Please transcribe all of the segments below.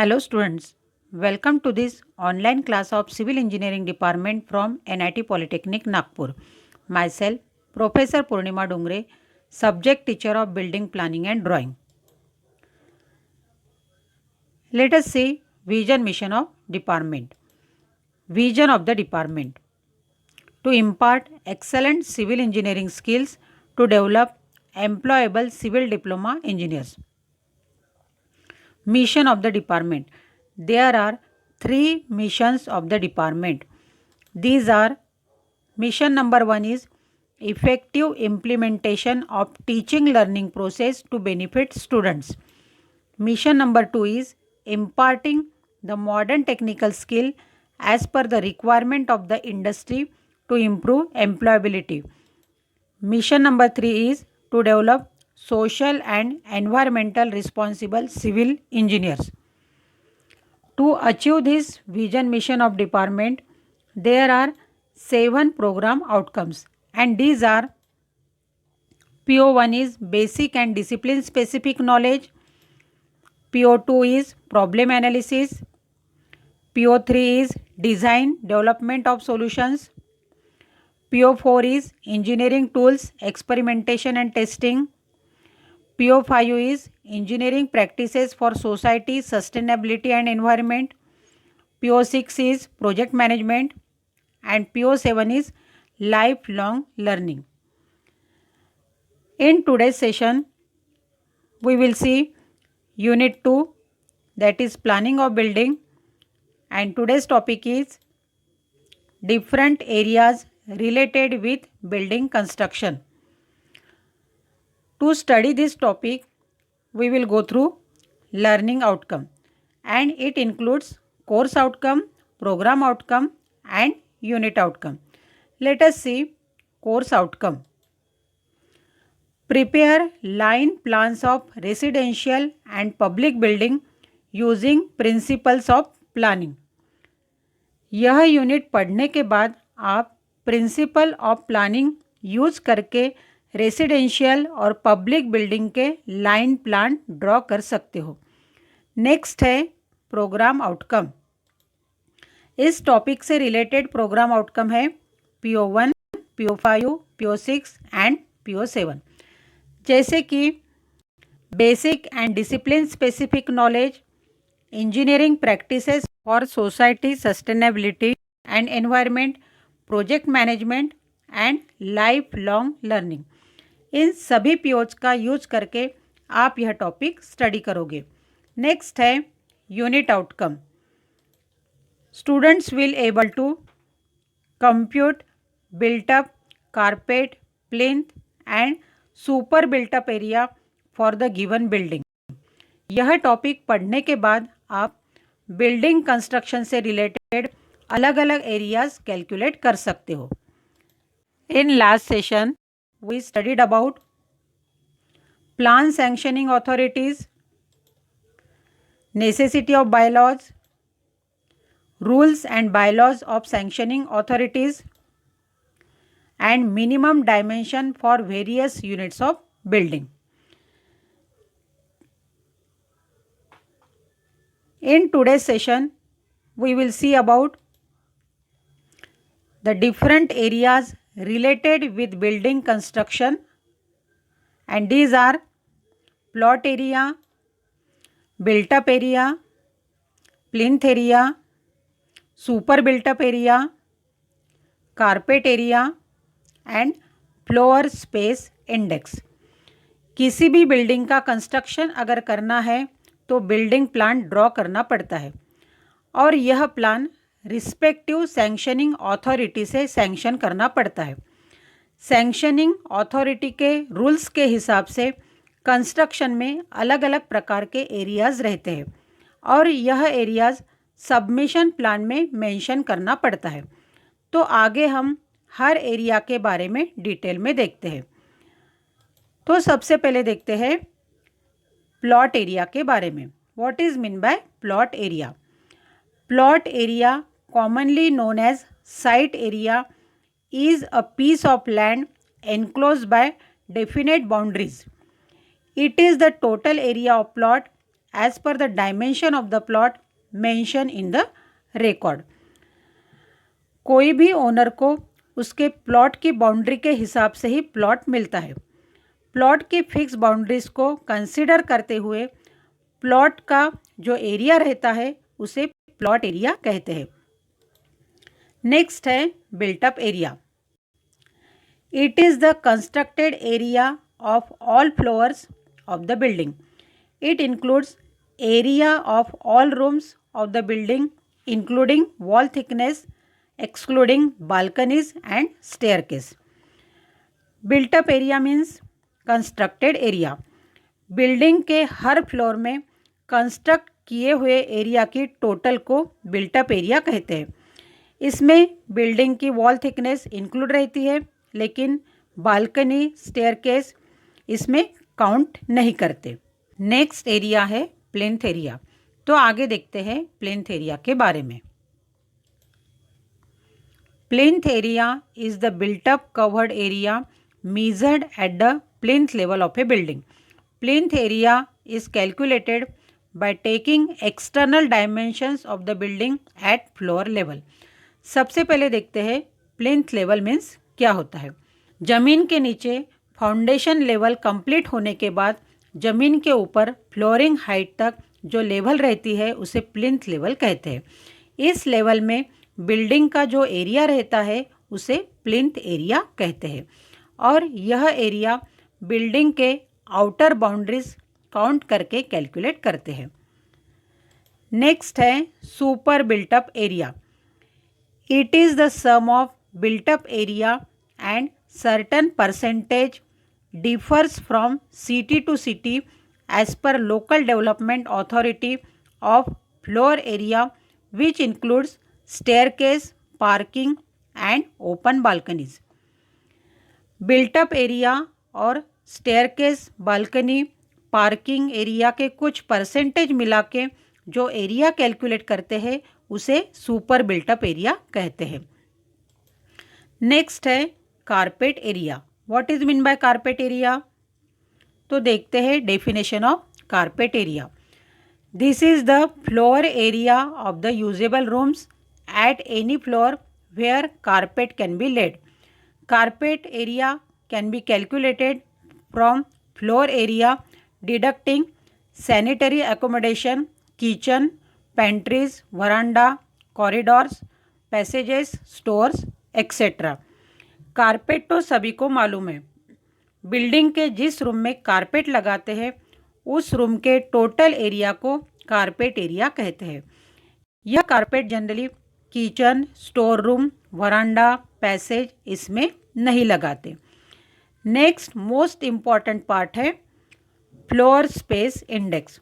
Hello students, welcome to this online class of Civil Engineering Department from NIT Polytechnic Nagpur. Myself, Professor Purnima Dungre, Subject Teacher of Building Planning and Drawing. Let us see Vision Mission of Department. Vision of the Department: to impart excellent civil engineering skills to develop employable civil diploma engineers. Mission of the department: there are three missions of the department. These are: mission number 1 is effective implementation of teaching learning process to benefit students. Mission number 2 is imparting the modern technical skill as per the requirement of the industry to improve employability. Mission number 3 is to develop social and environmental responsible civil engineers. To achieve this vision mission of department, there are 7 program outcomes, and these are: PO1 is basic and discipline specific knowledge, PO2 is problem analysis, PO3 is design development of solutions, PO4 is engineering tools experimentation and testing, PO5 is engineering practices for society, sustainability and environment, PO6 is project management, and PO7 is lifelong learning. In today's session, we will see Unit 2, that is planning of building, and today's topic is different areas related with building construction. To study this topic, we will go through learning outcome, and it includes course outcome, program outcome and unit outcome. Let us see course outcome. Prepare line plans of residential and public building using principles of planning. यह unit पढ़ने के बाद आप principle of planning use करके residential और public building के line plan draw कर सकते हो. नेक्स्ट है प्रोग्राम आउटकम. इस टॉपिक से रिलेटेड प्रोग्राम आउटकम है PO1, PO5, PO6 and PO7, जैसे कि basic and discipline specific knowledge, engineering practices for society sustainability and environment, project management and life long learning. इन सभी POs का use करके आप यह टॉपिक स्टडी करोगे. नेक्स्ट है unit outcome. Students will able to compute built up carpet plinth and super built up area for the given building. यह topic पढ़ने के बाद आप बिल्डिंग कंस्ट्रक्शन से रिलेटेड अलग अलग एरियाज कैलकुलेट कर सकते हो. In last session we studied about plan sanctioning authorities, necessity of bylaws, rules and bylaws of sanctioning authorities and minimum dimension for various units of building. In today's session, we will see about the different areas related with building construction, and these are plot area, built up area, plinth area, super built up area, carpet area and floor space index. किसी भी building का construction अगर करना है तो building plan draw करना पड़ता है, और यह प्लान रिस्पेक्टिव सैंक्शनिंग अथॉरिटी से सैंक्शन करना पड़ता है. सैंक्शनिंग अथॉरिटी के रूल्स के हिसाब से कंस्ट्रक्शन में अलग अलग प्रकार के एरियाज़ रहते हैं, और यह एरियाज़ सबमिशन प्लान में मेंशन करना पड़ता है. तो आगे हम हर एरिया के बारे में डिटेल में देखते हैं. तो सबसे पहले देखते हैं प्लॉट एरिया के बारे में. What is mean by plot area? Plot area, commonly known as site area, is a piece of land enclosed by definite boundaries. It is the total area of plot as per the dimension of the plot mentioned in the record. कोई भी owner को उसके plot की boundary के हिसाब से ही plot मिलता है। प्लॉट की फिक्स बाउंड्रीज को कंसीडर करते हुए प्लॉट का जो एरिया रहता है उसे प्लॉट एरिया कहते हैं। नेक्स्ट है built up area. It is the constructed area of all floors of the building. It includes area of all rooms of the building including wall thickness excluding balconies and staircase. Built up area means constructed area. Building के हर floor में construct किए हुए area की total को built up area कहते हैं। इसमें building की वॉल थिकनेस इंक्लूड रहती है, लेकिन बालकनी स्टेयरकेस इसमें काउंट नहीं करते। नेक्स्ट एरिया है प्लिंथ एरिया। तो आगे देखते हैं प्लिंथ एरिया के बारे में। Plinth area is the built-up covered area measured at the plinth level of a building. Plinth area is calculated by taking external dimensions of the building at floor level. सबसे पहले देखते हैं plinth level means क्या होता है। ज़मीन के नीचे फाउंडेशन लेवल कंप्लीट होने के बाद ज़मीन के ऊपर फ्लोरिंग हाइट तक जो लेवल रहती है उसे प्लिंथ लेवल कहते हैं। इस लेवल में बिल्डिंग का जो एरिया रहता है उसे प्लिंथ एरिया कहते हैं और यह एरिया बिल्डिंग के आउटर बाउंड्रीज काउंट करके कैलकुलेट करते हैं। नेक्स्ट है super built up area. It is the sum of built up area and certain percentage differs from city to city as per local development authority of floor area which includes staircase, parking and open balconies. Built up area और staircase, balcony, parking area के कुछ percentage मिला के जो area calculate करते हैं उसे super built up area कहते हैं। नेक्स्ट है carpet area. What is mean bye carpet area? तो देखते हैं definition of carpet area. This is the floor area of the usable rooms at any floor where carpet can be laid. Carpet area can be calculated from floor area deducting sanitary accommodation, kitchen, pantries, veranda, corridors, passages, stores, etc. Carpet तो सभी को मालूम है। Building के जिस room में carpet लगाते हैं उस रूम के टोटल एरिया को कारपेट एरिया कहते हैं। यह carpet generally kitchen, store room, veranda, passage इसमें नहीं लगाते। नेक्स्ट मोस्ट इम्पॉर्टेंट पार्ट है फ्लोर स्पेस इंडेक्स।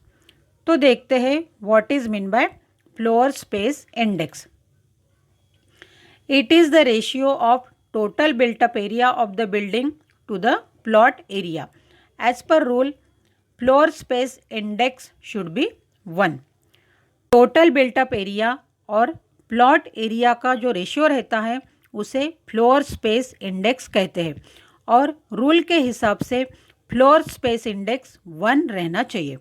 तो देखते हैं what is mean by floor space index. It is the ratio of total built up area of the building to the plot area. As per rule floor space index should be 1। Total built up area और plot area का जो ratio रहता है उसे floor space index कहते हैं और rule के हिसाब से फ्लोर स्पेस इंडेक्स 1 रहना चाहिए।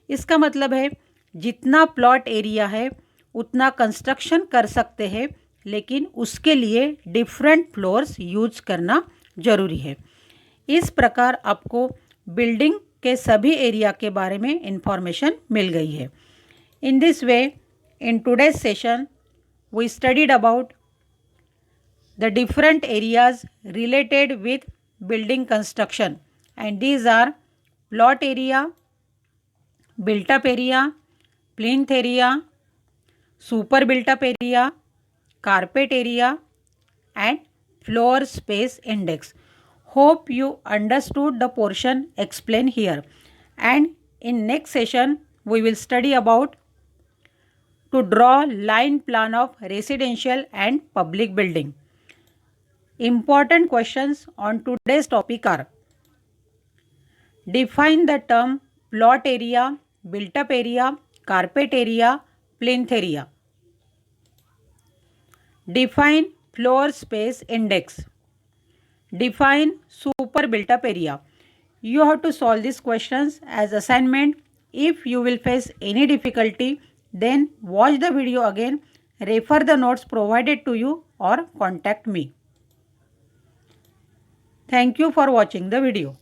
इसका मतलब है जितना प्लॉट एरिया है उतना कंस्ट्रक्शन कर सकते हैं, लेकिन उसके लिए डिफरेंट फ्लोर्स यूज करना ज़रूरी है। इस प्रकार आपको बिल्डिंग के सभी एरिया के बारे में इंफॉर्मेशन मिल गई है। In this way in today's session we studied about the different areas related with building construction, and these are plot area, built up area, plinth area, super built up area, carpet area and floor space index. Hope you understood the portion explained here, and in next session we will study about to draw line plan of residential and public building. Important questions on today's topic are: define the term plot area, built up area, carpet area, plinth area. Define floor space index. Define super built up area. You have to solve these questions as assignment If you will face any difficulty, then watch the video again, refer the notes provided to you or contact me. Thank you for watching the video.